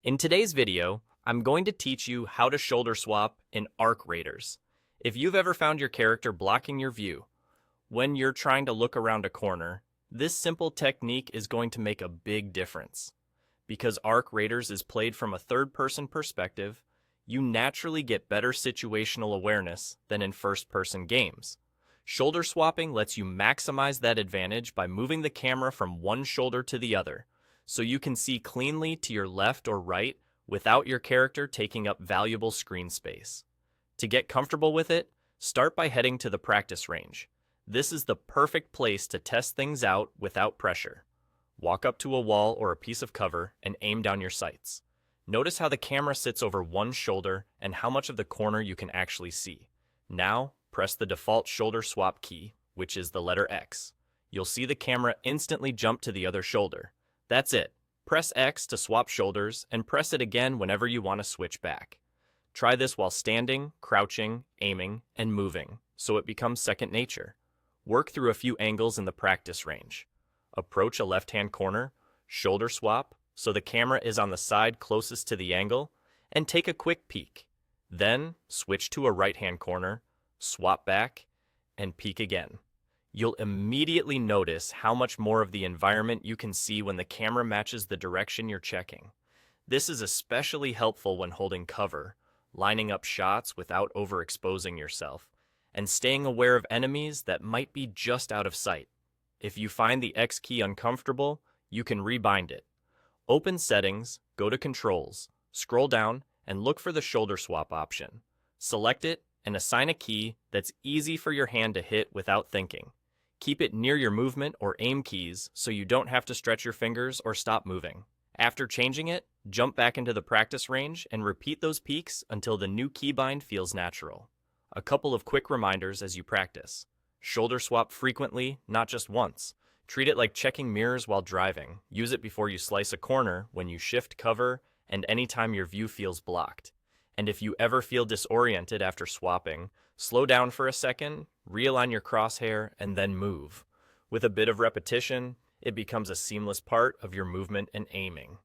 In today's video, I'm going to teach you how to shoulder swap in Arc Raiders. If you've ever found your character blocking your view when you're trying to look around a corner, this simple technique is going to make a big difference. Because Arc Raiders is played from a third-person perspective, you naturally get better situational awareness than in first-person games. Shoulder swapping lets you maximize that advantage by moving the camera from one shoulder to the other, so you can see cleanly to your left or right without your character taking up valuable screen space. To get comfortable with it, start by heading to the practice range. This is the perfect place to test things out without pressure. Walk up to a wall or a piece of cover and aim down your sights. Notice how the camera sits over one shoulder and how much of the corner you can actually see. Now, press the default shoulder swap key, which is the letter X. You'll see the camera instantly jump to the other shoulder. That's it. Press X to swap shoulders and press it again whenever you want to switch back. Try this while standing, crouching, aiming, and moving, so it becomes second nature. Work through a few angles in the practice range. Approach a left-hand corner, shoulder swap, so the camera is on the side closest to the angle, and take a quick peek. Then, switch to a right-hand corner, swap back, and peek again. You'll immediately notice how much more of the environment you can see when the camera matches the direction you're checking. This is especially helpful when holding cover, lining up shots without overexposing yourself, and staying aware of enemies that might be just out of sight. If you find the X key uncomfortable, you can rebind it. Open Settings, go to Controls, scroll down, and look for the shoulder swap option. Select it and assign a key that's easy for your hand to hit without thinking. Keep it near your movement or aim keys so you don't have to stretch your fingers or stop moving. After changing it, jump back into the practice range and repeat those peaks until the new keybind feels natural. A couple of quick reminders as you practice. Shoulder swap frequently, not just once. Treat it like checking mirrors while driving. Use it before you slice a corner, when you shift cover, and anytime your view feels blocked. And if you ever feel disoriented after swapping, slow down for a second, realign your crosshair, and then move. With a bit of repetition, it becomes a seamless part of your movement and aiming.